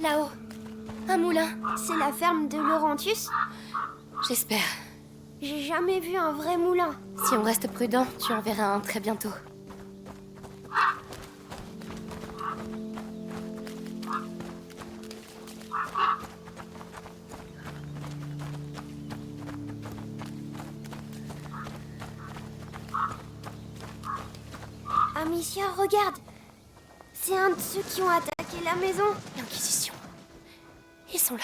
Là-haut. Un moulin. C'est la ferme de Laurentius? J'espère. J'ai jamais vu un vrai moulin. Si on reste prudent, tu en verras un très bientôt. Amicia, regarde! C'est un de ceux qui ont attaqué la maison. L'Inquisition. Ils sont là.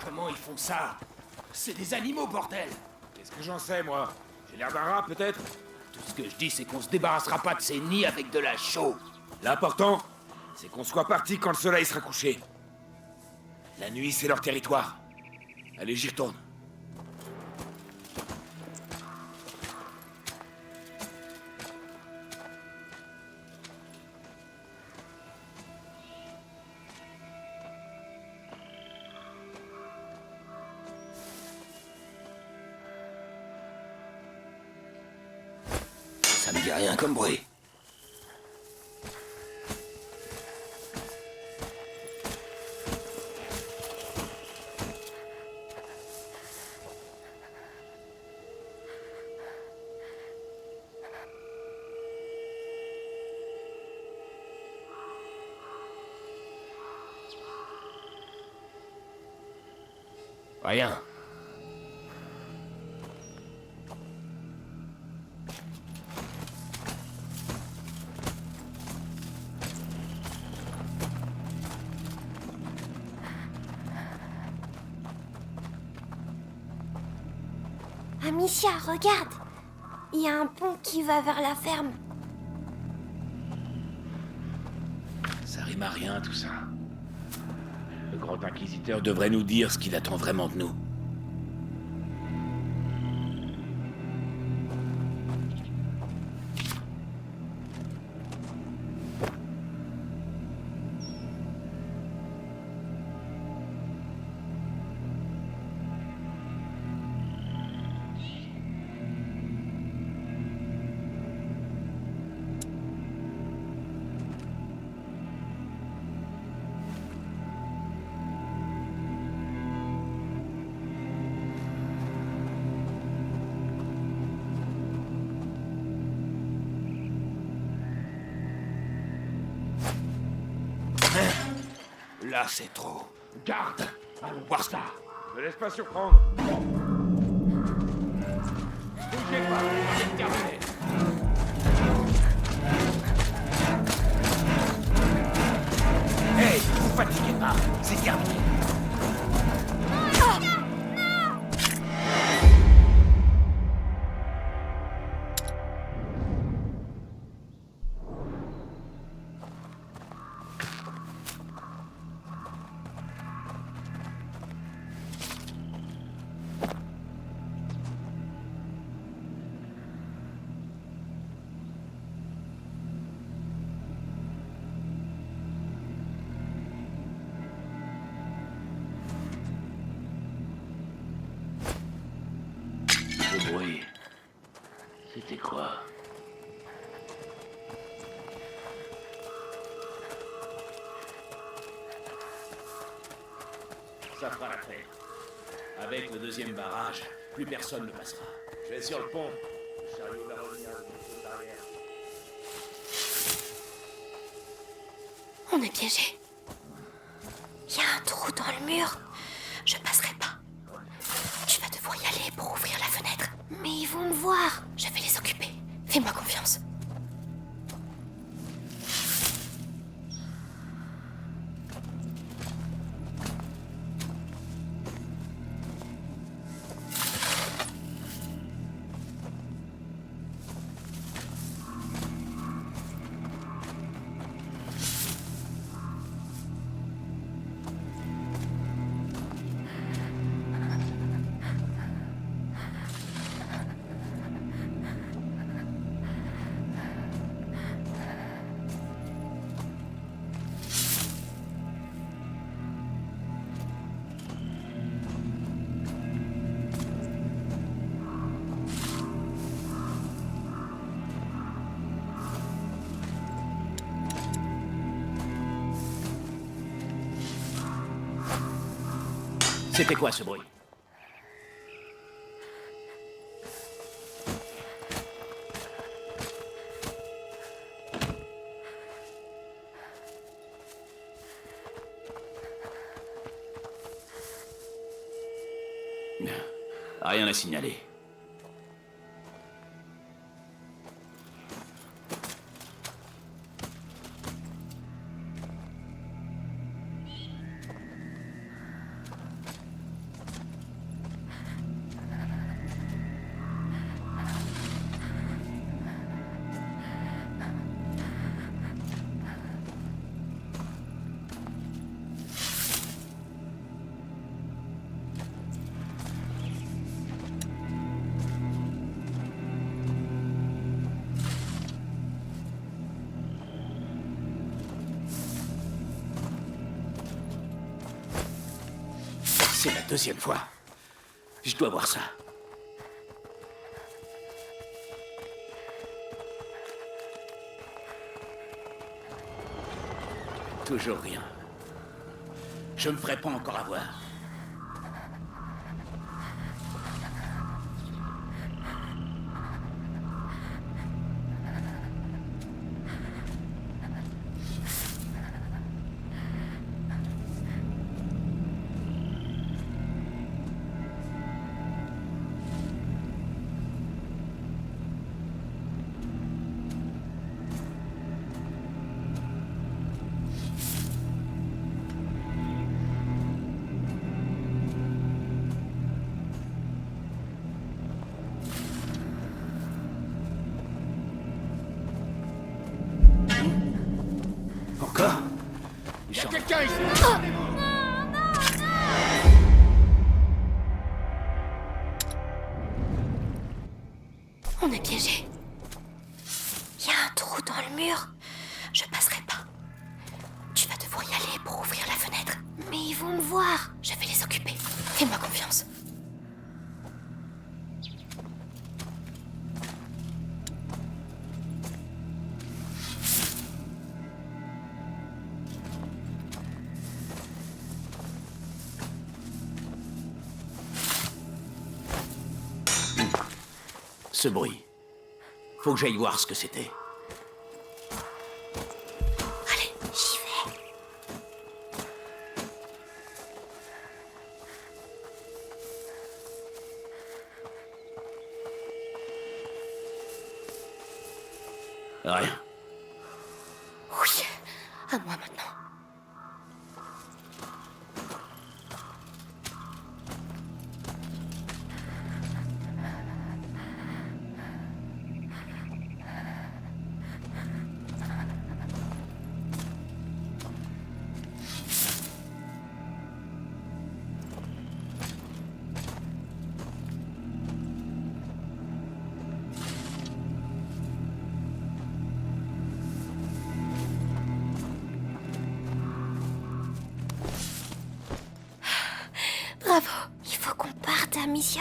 Comment ils font ça? C'est des animaux, bordel! Qu'est-ce que j'en sais, moi? J'ai l'air d'un rat, peut-être? Tout ce que je dis, c'est qu'on se débarrassera pas de ces nids avec de la chaux. L'important, c'est qu'on soit parti quand le soleil sera couché. La nuit, c'est leur territoire. Allez, j'y retourne. Ça me dit rien comme bruit. Rien. Amicia, regarde! Il y a un pont qui va vers la ferme. Ça rime à rien, tout ça. Le grand inquisiteur devrait nous dire ce qu'il attend vraiment de nous. Là, c'est trop. Garde! Allons voir ça! Ne laisse pas surprendre. Bougez pas! C'est terminé! Hey! Vous fatiguez pas! C'est terminé! Ce bruit, c'était quoi? Ça fera l'affaire. Avec le deuxième barrage, plus personne ne passera. Je vais sur le pont. Le chariot va revenir derrière. On est piégés. Il y a un trou dans le mur. Je passerai pas. Tu vas devoir y aller pour ouvrir la fenêtre. Mais ils vont me voir. Je vais les occuper. Fais-moi confiance. C'était quoi ce bruit? Rien à signaler. C'est la deuxième fois. Je dois voir ça. Toujours rien. Je me ferai pas encore avoir. Encore? Il y a quelqu'un ici! On est piégé. Il y a un trou dans le mur. Je passerai pas. Tu vas devoir y aller pour ouvrir la fenêtre. Mais ils vont me voir. Je vais les occuper. Fais-moi confiance. Ce bruit. Faut que j'aille voir ce que c'était. Allez, j'y vais. Rien. Oui, à moi maintenant. Bravo. Il faut qu'on parte, Amicia.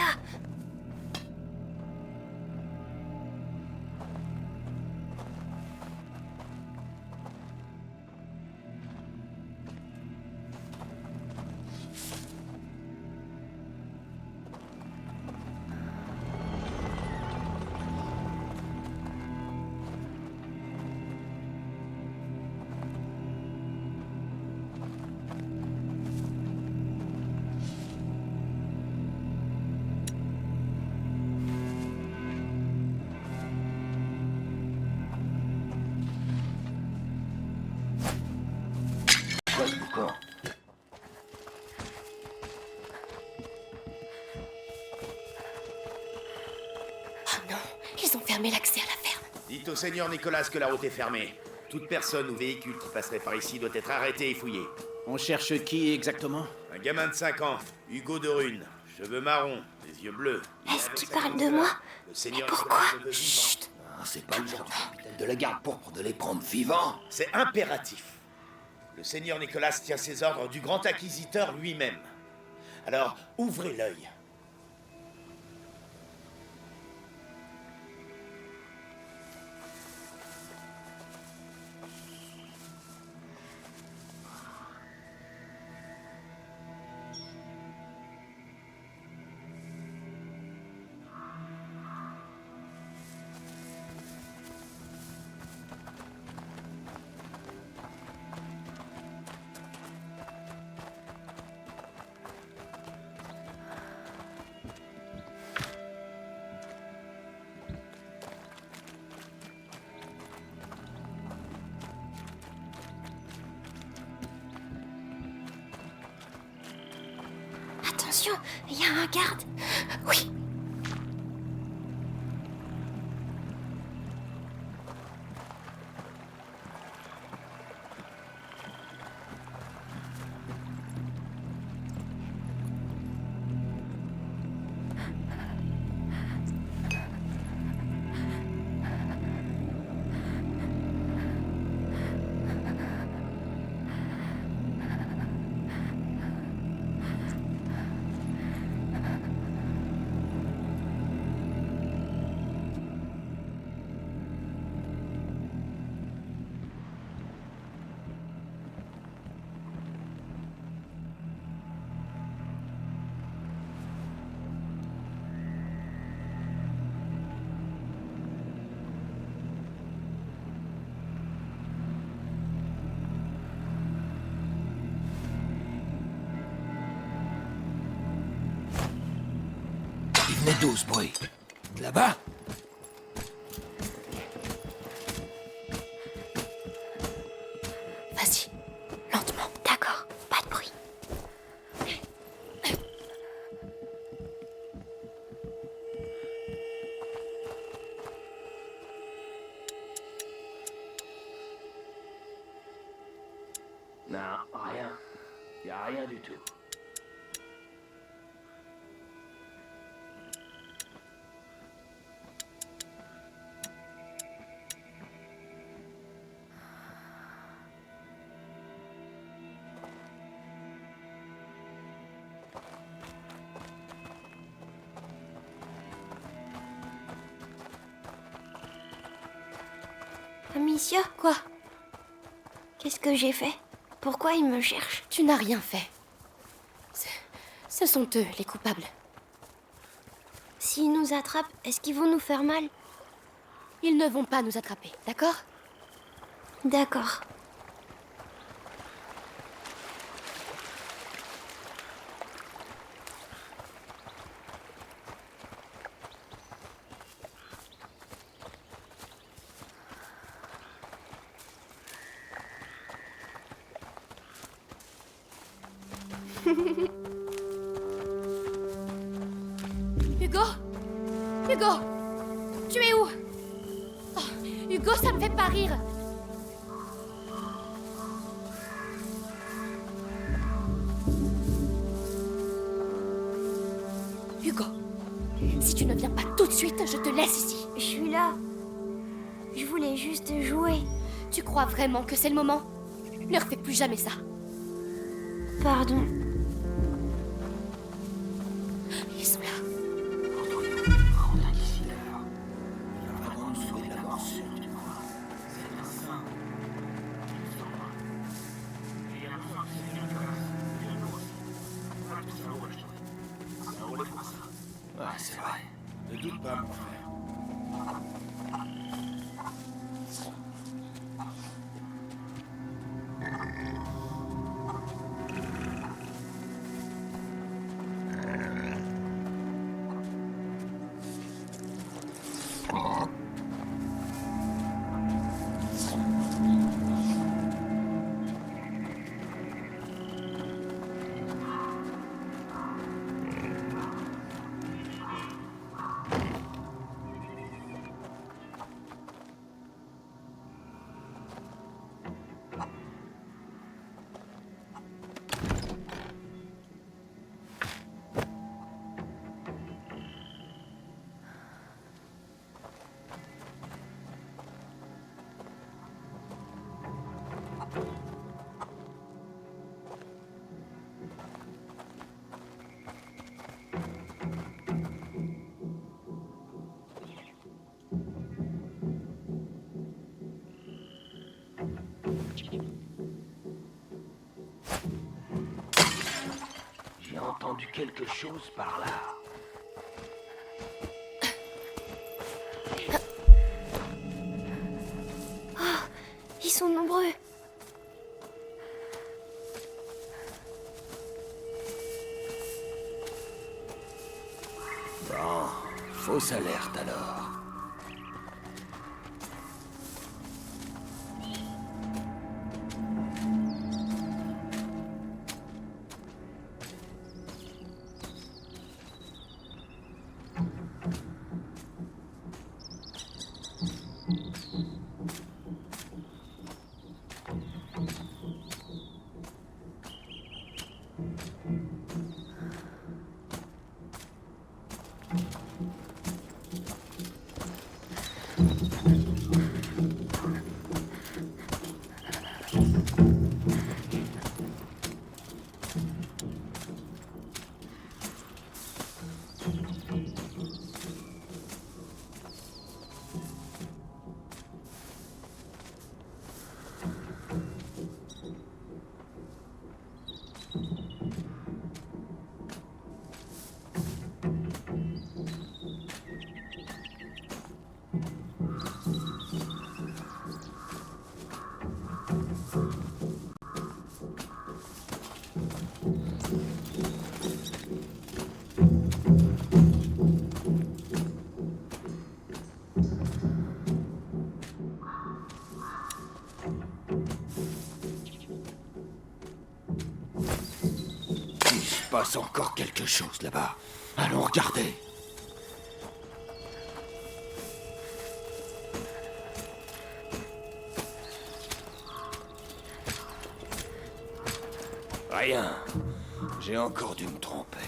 Oh non, ils ont fermé l'accès à la ferme. Dites au seigneur Nicolas que la route est fermée. Toute personne ou véhicule qui passerait par ici doit être arrêté et fouillé. On cherche qui exactement? Un gamin de 5 ans, Hugo de Rune, cheveux marrons, les yeux bleus. Est-ce qu'il parle de moi? Le seigneur Pourquoi? Nicolas veut vivant. Chut. C'est pas le genre du capitaine de la garde pourpre de les prendre vivants. C'est impératif. Le seigneur Nicolas tient ses ordres du grand acquisiteur lui-même. Alors, ouvrez l'œil. Attention, il y a un garde. Oui. Il venait d'où ce bruit? Là-bas? Vas-y, lentement. D'accord, pas de bruit. Non, rien. Y a rien du tout. Amicia, Quoi? qu'est-ce que j'ai fait? Pourquoi ils me cherchent? Tu n'as rien fait. Ce sont eux, les coupables. S'ils nous attrapent, est-ce qu'ils vont nous faire mal? Ils ne vont pas nous attraper, d'accord? D'accord. Hugo? Hugo? Tu es où? Oh, Hugo, ça me fait pas rire. Hugo, si tu ne viens pas tout de suite, je te laisse ici. Je suis là. Je voulais juste jouer. Tu crois vraiment que c'est le moment? Ne refais plus jamais ça. Pardon. Ils sont là. Ah, c'est vrai. Ne doute pas, mon frère. J'ai entendu quelque chose par là. Ils sont nombreux. Bon, fausse alerte alors. Il se passe encore quelque chose là-bas. Allons regarder. Rien. J'ai encore dû me tromper.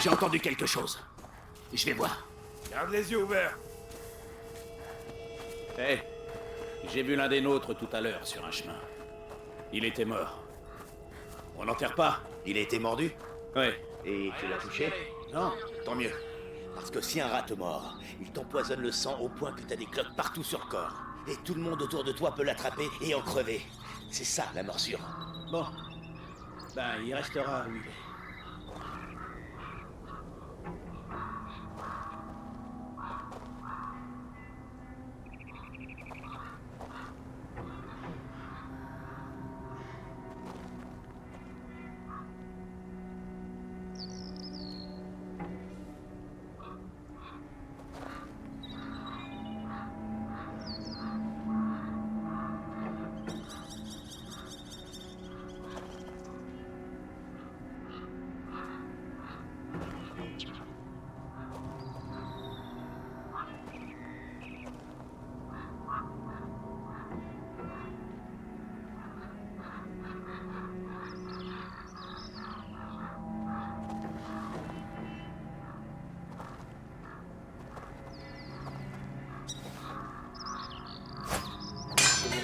J'ai entendu quelque chose. Je vais voir. Garde les yeux ouverts. Hé, j'ai vu l'un des nôtres tout à l'heure sur un chemin. Il était mort. On l'enterre pas? Il a été mordu? Ouais. Et tu l'as touché? Non, tant mieux. Parce que si un rat te mord, il t'empoisonne le sang au point que t'as des cloques partout sur le corps. Et tout le monde autour de toi peut l'attraper et en crever. C'est ça, la morsure. Bon. Ben, il restera où il est.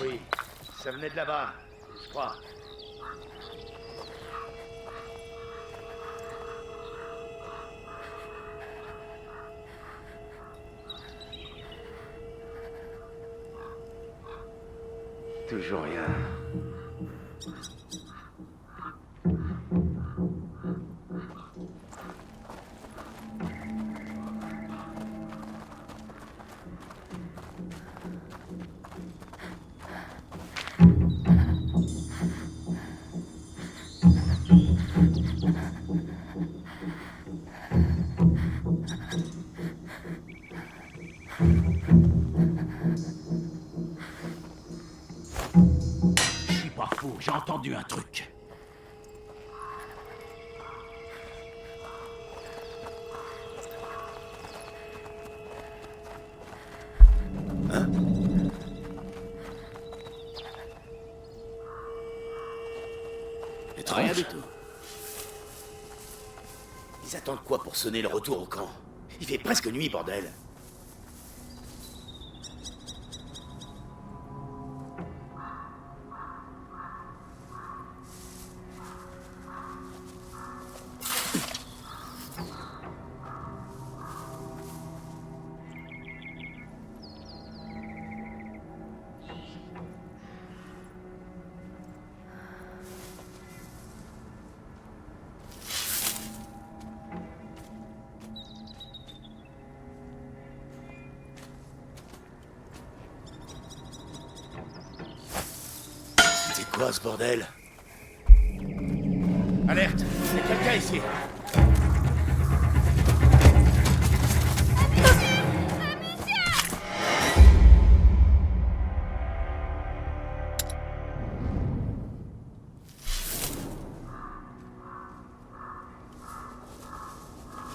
Oui, ça venait de là-bas, je crois. Toujours rien. Je suis pas fou, j'ai entendu un truc. Rien du tout. Ils attendent quoi pour sonner le retour au camp? Il fait presque nuit, bordel. quoi ce bordel? Alerte! Il y a quelqu'un ici!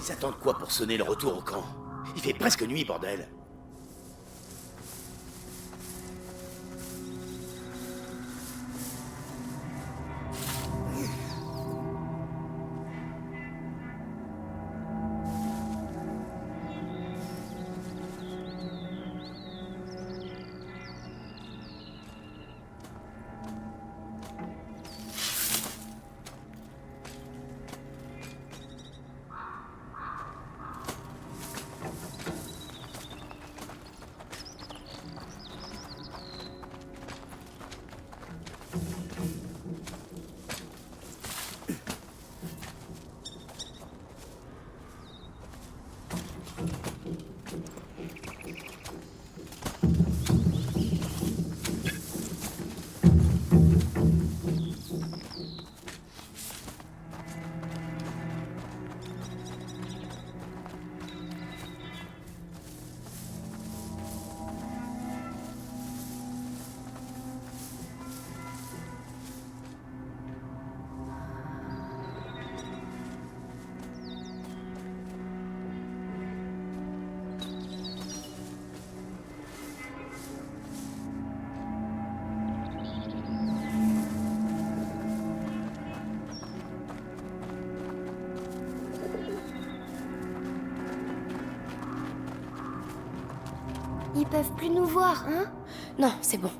Ils attendent quoi pour sonner le retour au camp? Il fait presque nuit, bordel! Ils peuvent plus nous voir, hein? Non, c'est bon.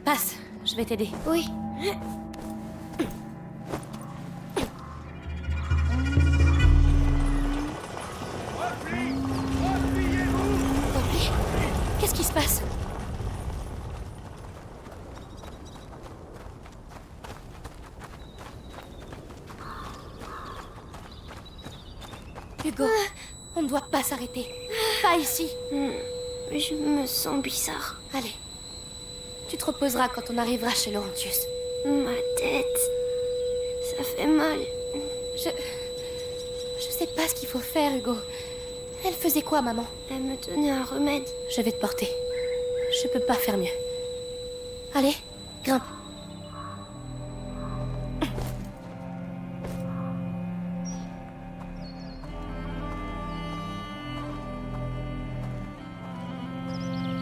Passe, je vais t'aider. Oui. Repli? Qu'est-ce qui se passe? Hugo, on ne doit pas s'arrêter. Pas ici. Je me sens bizarre. Allez. Tu te reposeras quand on arrivera chez Laurentius. Ma tête. Ça fait mal. Je sais pas ce qu'il faut faire, Hugo. Elle faisait quoi, maman? Elle me donnait un remède. Je vais te porter. Je peux pas faire mieux. Allez, grimpe.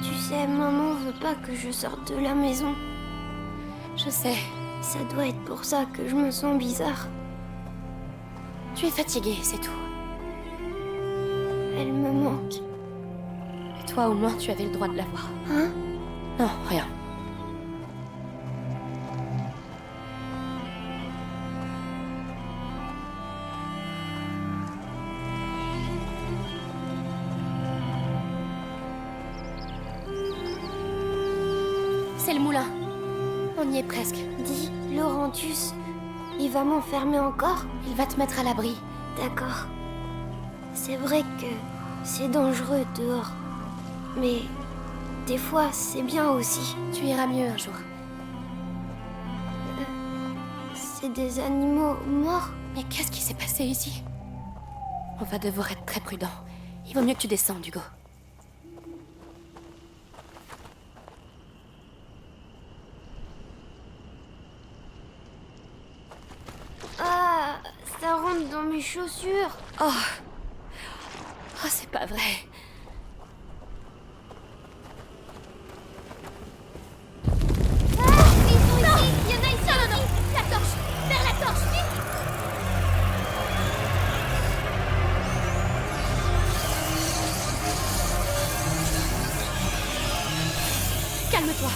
Tu sais, maman veut pas que je sorte de la maison. Je sais. Ça doit être pour ça que je me sens bizarre. Tu es fatiguée, c'est tout. Elle me manque. Et toi, au moins, tu avais le droit de la voir. Hein? Non, rien. C'est le moulin. On y est presque. Dis, Laurentius, il va m'enfermer encore? Il va te mettre à l'abri. D'accord. C'est vrai que c'est dangereux dehors. Mais des fois, c'est bien aussi. Tu iras mieux un jour. C'est des animaux morts? Mais qu'est-ce qui s'est passé ici? On va devoir être très prudent. Il vaut mieux que tu descendes, Hugo. Ah, ça rentre dans mes chaussures. Oh, c'est pas vrai. Ils sont ici. Il y en a ici. Non. La torche. Vers la torche, vite. Calme-toi.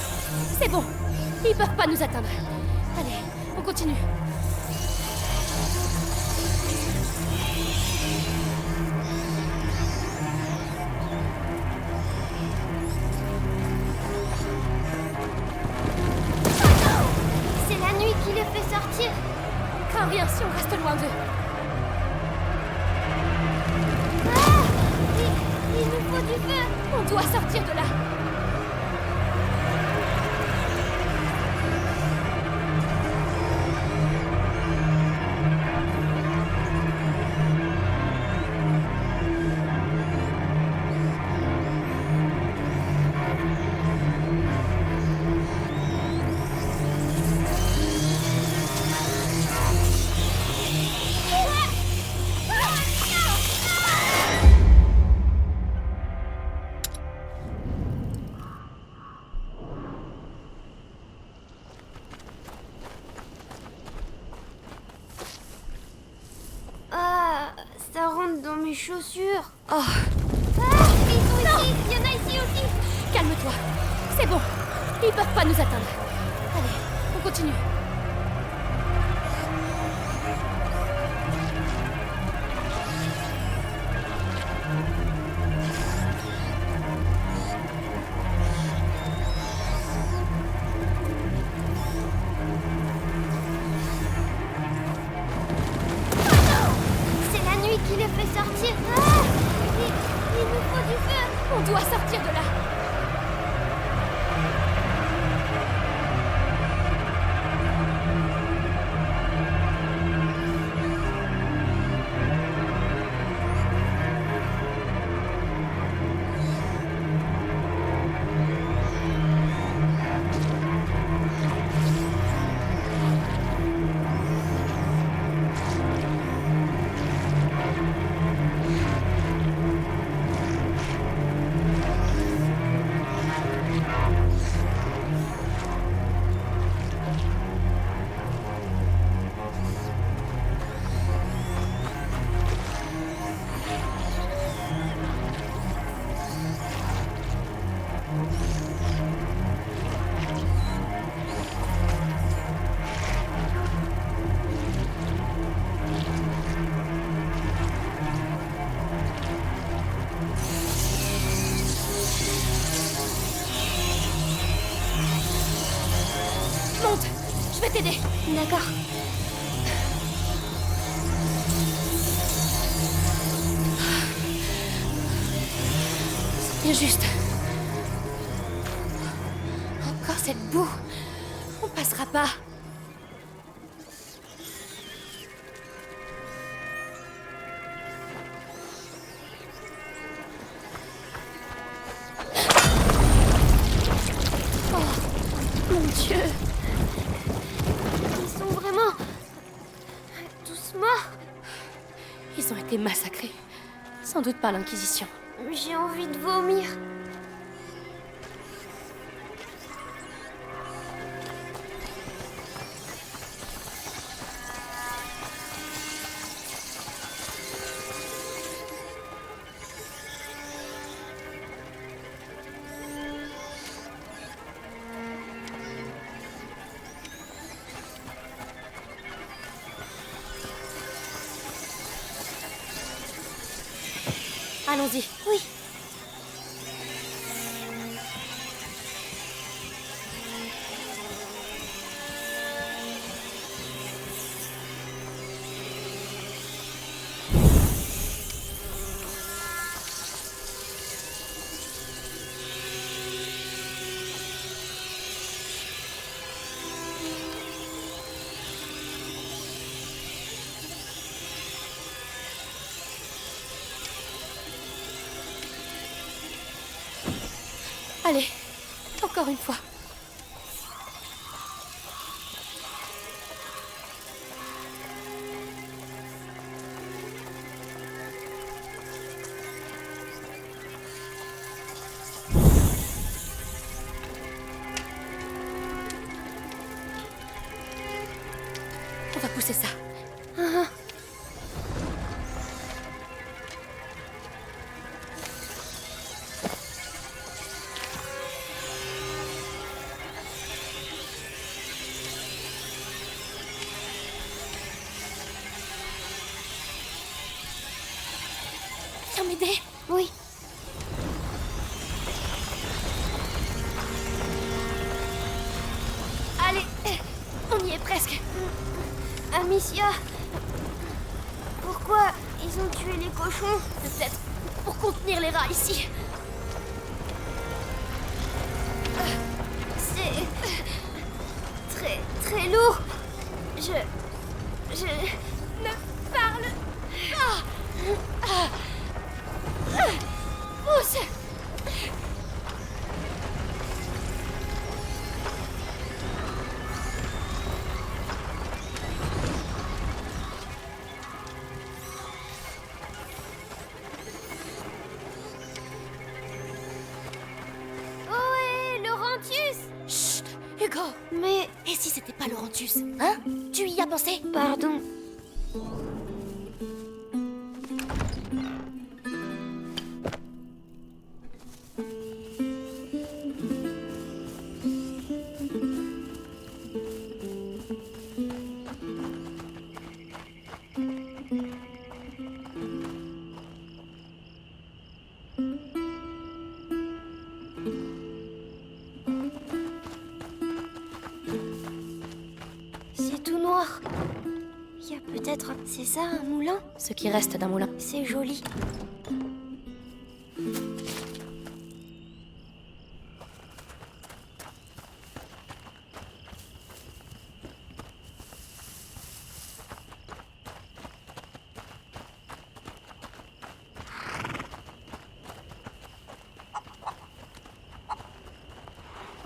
C'est bon. Ils peuvent pas nous atteindre. Allez, on continue. C'est la nuit qui les fait sortir. On craint rien si on reste loin d'eux. Ah, ils doit sortir de là. Ah, ça rentre dans mes chaussures. Oh, Ah, ils sont ici. Il y en a ici aussi. calme-toi. C'est bon. Ils peuvent pas nous atteindre. Allez, on continue. C'est la nuit qui les fait sortir. Ah, il nous faut du feu. On doit sortir de là. Monte, je vais t'aider. D'accord. C'est bien juste. Encore cette boue. On passera pas. Oh, mon Dieu. Ils sont vraiment tous morts. Ils ont été massacrés. Sans doute par l'Inquisition. J'ai envie de vomir. Allons-y. Oui. Allez, encore une fois. On va pousser ça. Viens m'aider. Oui. Allez, on y est presque. Amicia, pourquoi ils ont tué les cochons? Peut-être pour contenir les rats ici. Hugo! Mais... Et si c'était pas Laurentius? Hein? Tu y as pensé? Pardon. C'est tout noir. Il y a peut-être... C'est ça, un moulin? Ce qui reste d'un moulin. C'est joli.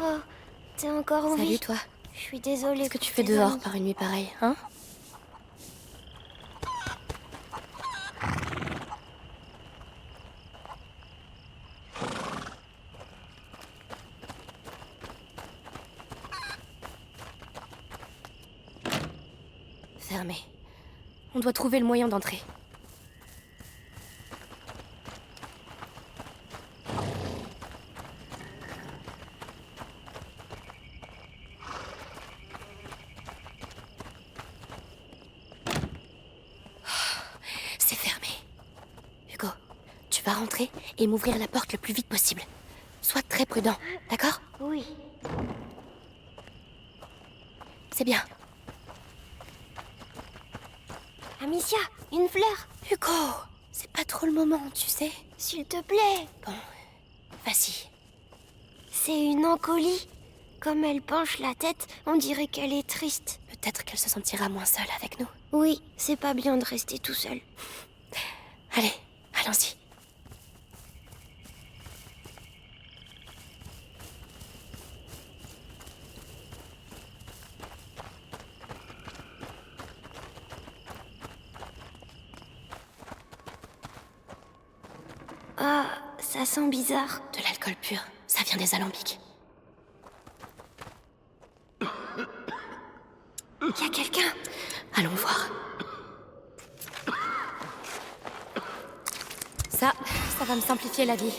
Oh, t'es encore en vie? Salut toi. Je suis désolée. Qu'est-ce que tu pour fais tes dehors amis. par une nuit pareille, hein? Fermé. On doit trouver le moyen d'entrer. C'est fermé. Hugo, tu vas rentrer et m'ouvrir la porte le plus vite possible. Sois très prudent, d'accord? Oui. C'est bien. Amicia, une fleur. Hugo, c'est pas trop le moment, tu sais. S'il te plaît. Bon, vas-y. C'est une encolie. Comme elle penche la tête, on dirait qu'elle est triste. Peut-être qu'elle se sentira moins seule avec nous. Oui, c'est pas bien de rester tout seul. Allez, allons-y. Ah, ça sent bizarre. De l'alcool pur, ça vient des alambics. Y a quelqu'un. Allons voir. Ça va me simplifier la vie.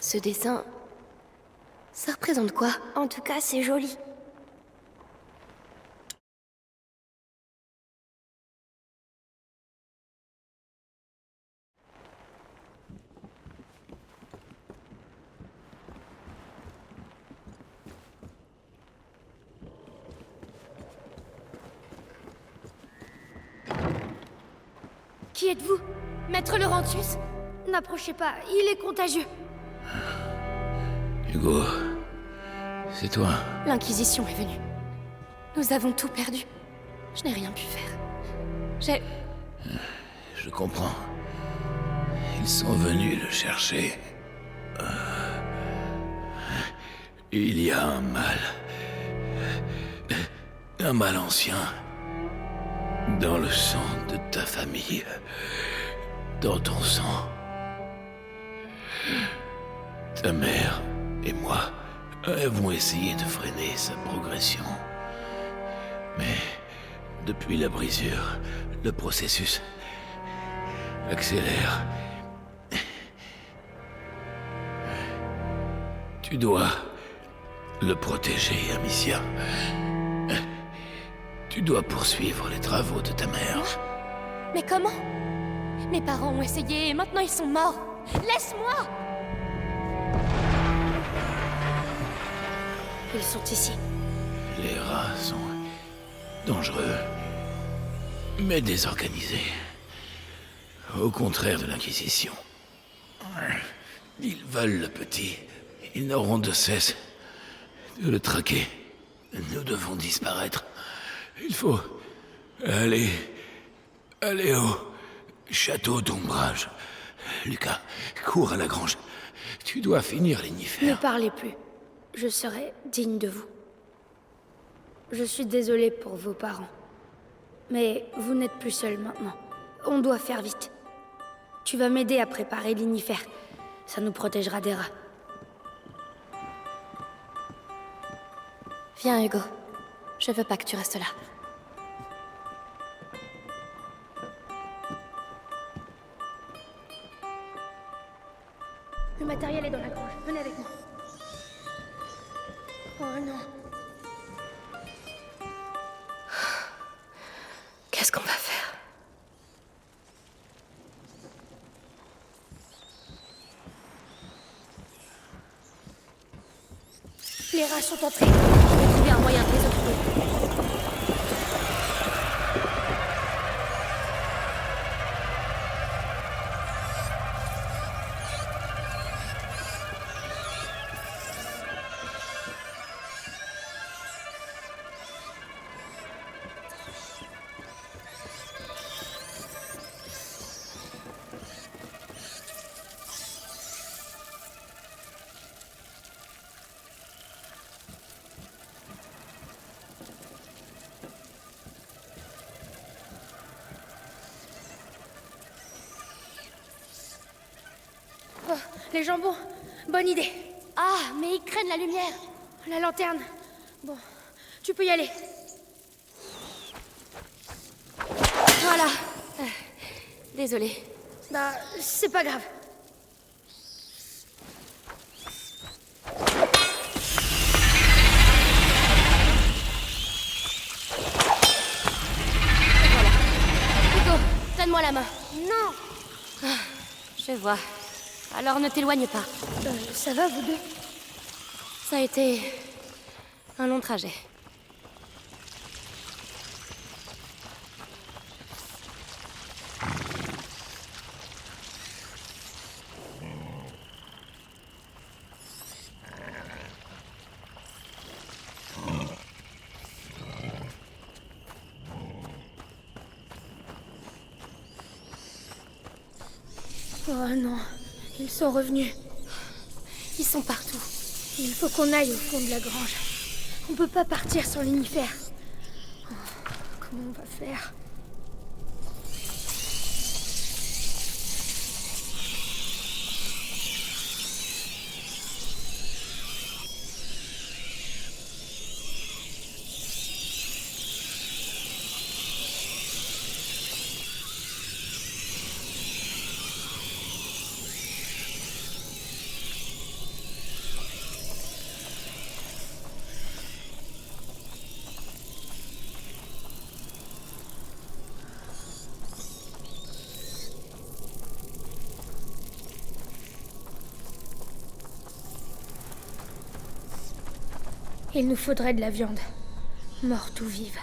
Ce dessin... ça représente quoi? En tout cas, c'est joli. Qui êtes-vous? Maître Laurentius? N'approchez pas, il est contagieux. Hugo, c'est toi. L'Inquisition est venue. Nous avons tout perdu. Je n'ai rien pu faire. Je comprends. Ils sont venus le chercher. Il y a un mal. Un mal ancien. Dans le sang de ta famille. Dans ton sang. Ta mère et moi avons essayé de freiner sa progression. Mais depuis la brisure, le processus accélère. Tu dois le protéger, Amicia. Tu dois poursuivre les travaux de ta mère. Mais comment? Mes parents ont essayé et maintenant ils sont morts. Laisse-moi! Ils sont ici. Les rats sont dangereux, mais désorganisés. Au contraire de l'Inquisition. Ils veulent le petit. Ils n'auront de cesse de le traquer. Nous devons disparaître. Il faut aller au château d'ombrage. Lucas, cours à la grange. Tu dois finir Ne l'Ignifère. parlez plus. Je serai digne de vous. Je suis désolée pour vos parents. Mais vous n'êtes plus seul maintenant. On doit faire vite. Tu vas m'aider à préparer l'Ignifère. Ça nous protégera des rats. Viens, Hugo. Je veux pas que tu restes là. Le matériel est dans la grange. Venez avec moi. Oh non. Qu'est-ce qu'on va faire? Les rats sont entrés. Je vais trouver un moyen de les occuper. Oh, les jambons. Bonne idée. Ah, mais ils craignent la lumière. La lanterne. Bon, tu peux y aller. Voilà. Désolée. Bah, c'est pas grave. Hugo, donne-moi la main. Non. Je vois. Alors ne t'éloigne pas. Ça va, vous deux? Ça a été un long trajet. Oh non, ils sont revenus. Ils sont partout. Il faut qu'on aille au fond de la grange. On peut pas partir sans l'Ignifère. Oh, comment on va faire? Il nous faudrait de la viande. Morte ou vive.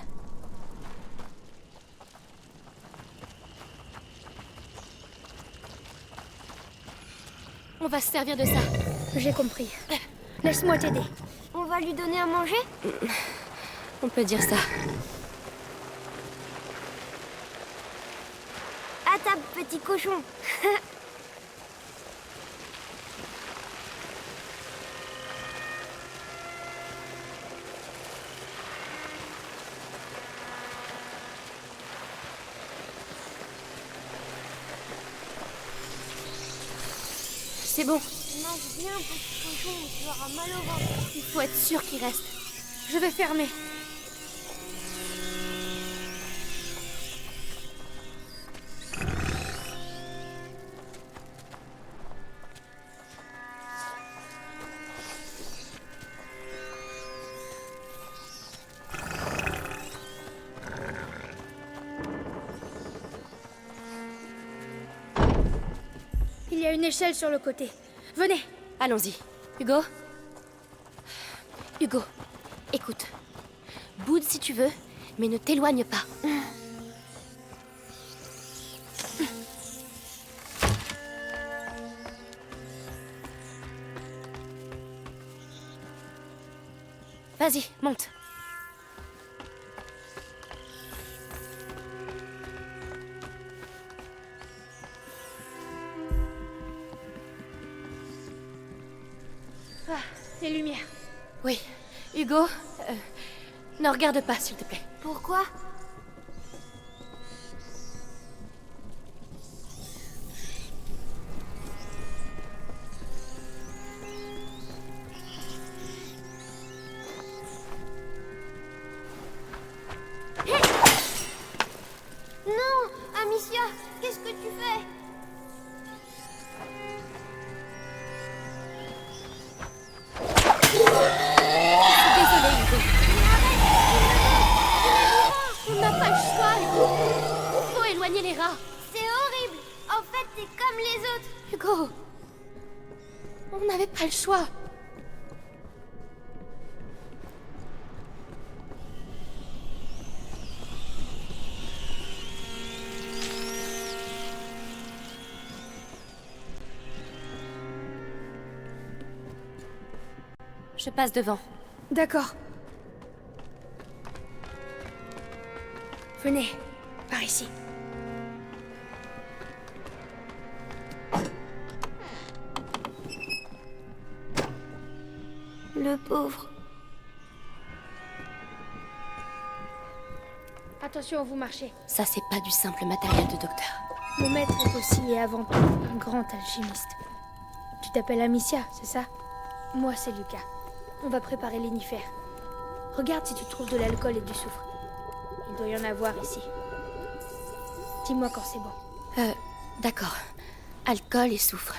On va se servir de ça. J'ai compris. Laisse-moi t'aider. On va lui donner à manger? On peut dire ça. À table, petit cochon. C'est bon. Mange bien, petit cochon, ou tu auras mal au ventre. Il faut être sûr qu'il reste. Je vais fermer. Il y a une échelle sur le côté. Venez. Allons-y. Hugo? Hugo, écoute. Boude si tu veux, mais ne t'éloigne pas. Vas-y, monte. Ah, les lumières. Oui. Hugo, ne regarde pas, s'il te plaît. Pourquoi? Non, Amicia, qu'est-ce que tu fais? Désolée, Hugo. On n'a pas le choix, Hugo. Faut éloigner les rats. C'est horrible. En fait, t'es comme les autres. Hugo, on n'avait pas le choix. Je passe devant. D'accord. Venez, par ici. Le pauvre. Attention où vous marchez. Ça, c'est pas du simple matériel de docteur. Mon maître est aussi et avant tout un grand alchimiste. Tu t'appelles Amicia, c'est ça? Moi, c'est Lucas. On va préparer l'inifère. Regarde si tu trouves de l'alcool et du soufre. Il doit y en avoir ici. Dis-moi quand c'est bon. D'accord. Alcool et soufre.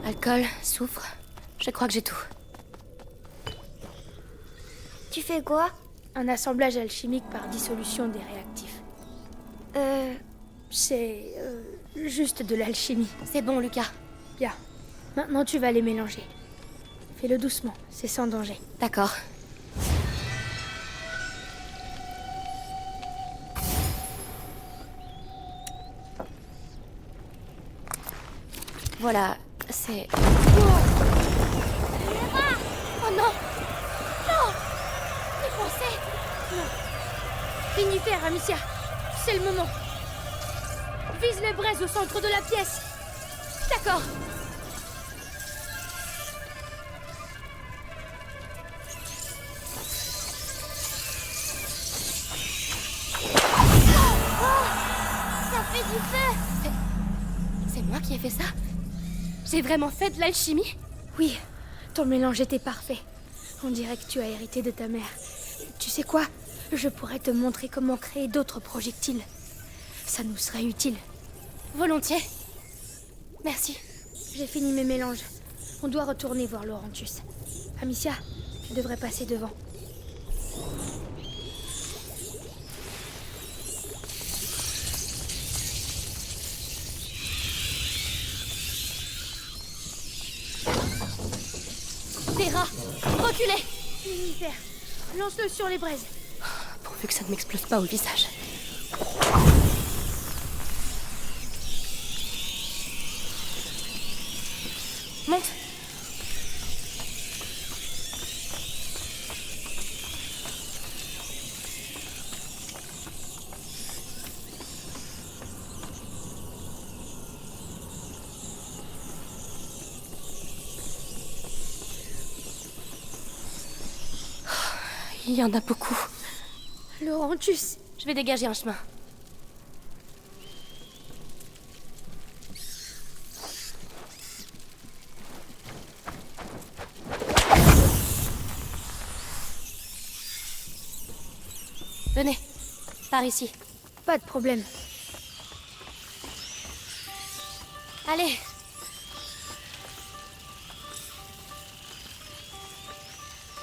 Alcool, soufre. Je crois que j'ai tout. Tu fais quoi? Un assemblage alchimique par dissolution des réactifs. C'est juste de l'alchimie. C'est bon, Lucas. Bien. Maintenant, tu vas les mélanger. Fais-le doucement, c'est sans danger. D'accord. Voilà, c'est... Oh non! Non! Défoncé! L'inifère, Amicia. C'est le moment. Vise les braises au centre de la pièce. D'accord. Ça fait du feu! C'est moi qui ai fait ça? J'ai vraiment fait de l'alchimie? Oui, ton mélange était parfait. On dirait que tu as hérité de ta mère. Tu sais quoi? Je pourrais te montrer comment créer d'autres projectiles. Ça nous serait utile. Volontiers. Merci. J'ai fini mes mélanges. On doit retourner voir Laurentius. Amicia, tu devrais passer devant. Des rats! Reculez! L'univers, lance-le sur les braises. Pourvu que ça ne m'explose pas au visage. Il y en a beaucoup. Laurentus. Je vais dégager un chemin. Venez, par ici. Pas de problème. Allez.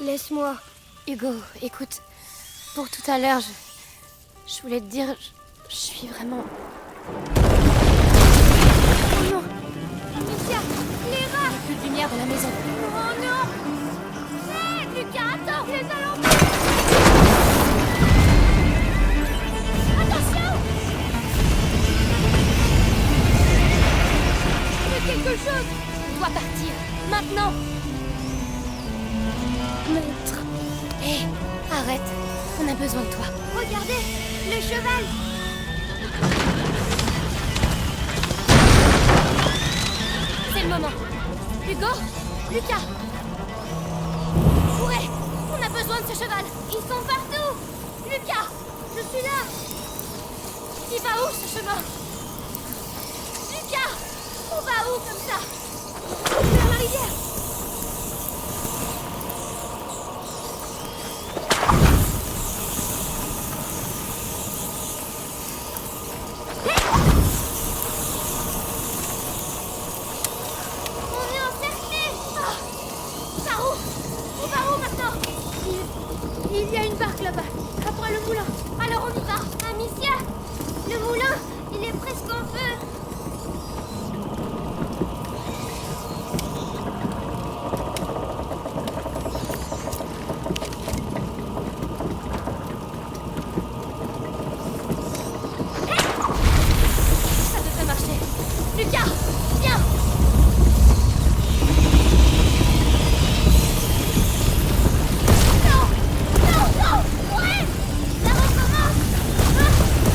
Laisse-moi. Hugo, écoute. Pour tout à l'heure, je voulais te dire... Je suis vraiment... Oh non. Amicia, les rats! Il n'y a plus de lumière dans la maison. Oh non! Hé, Lucas, attends! Les alentours! Attention! Fais quelque chose! On doit partir. Maintenant. Maître. Hé, arrête. On a besoin de toi. Regardez! Le cheval! C'est le moment. Hugo, Lucas. Courez. On a besoin de ce cheval. Ils sont partout! Lucas, Je suis là! il va où ce chemin? Lucas, on va où comme ça? Vers la rivière! On est encerclés! Par où? On va où maintenant? Il y a une barque là-bas, après le moulin. Alors on y va. Amicia! Le moulin, il est presque en feu! Ça devrait marcher. Lucas, viens. Non! Non! Non! Ouais! Ça recommence!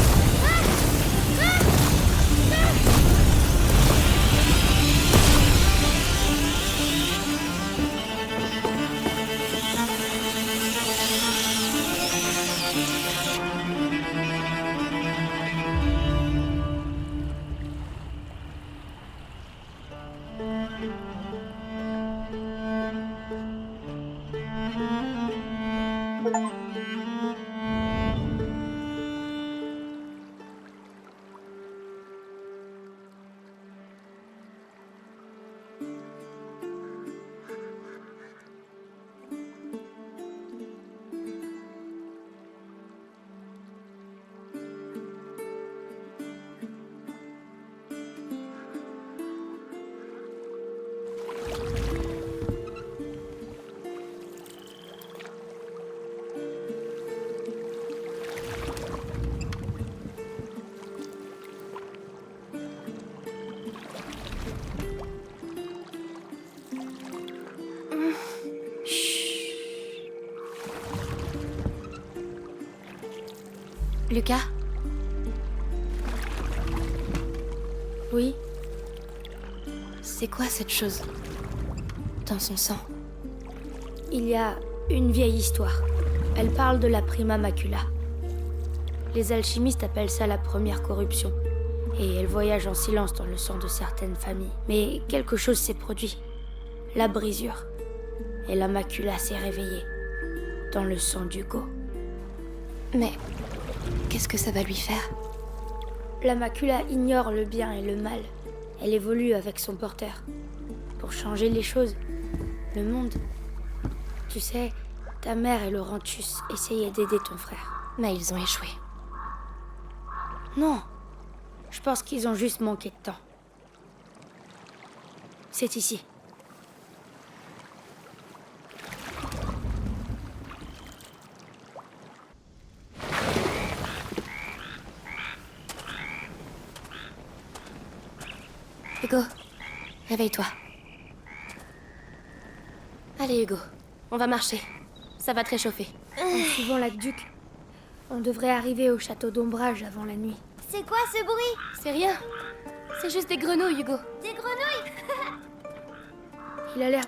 Lucas, Oui, c'est quoi cette chose? Dans son sang. il y a une vieille histoire. Elle parle de la prima macula. Les alchimistes appellent ça la première corruption. Et elle voyage en silence dans le sang de certaines familles. Mais quelque chose s'est produit. La brisure. Et la macula s'est réveillée. Dans le sang d'Hugo. Mais qu'est-ce que ça va lui faire? La macula ignore le bien et le mal. Elle évolue avec son porteur. Pour changer les choses, le monde. Tu sais, ta mère et Laurentus essayaient d'aider ton frère. Mais ils ont échoué. Non, je pense qu'ils ont juste manqué de temps. C'est ici. Hugo, réveille-toi. Allez Hugo, on va marcher. Ça va te réchauffer. En suivant l'aqueduc, on devrait arriver au château d'Ombrage avant la nuit. C'est quoi ce bruit? C'est rien. C'est juste des grenouilles, Hugo. Des grenouilles? Il a l'air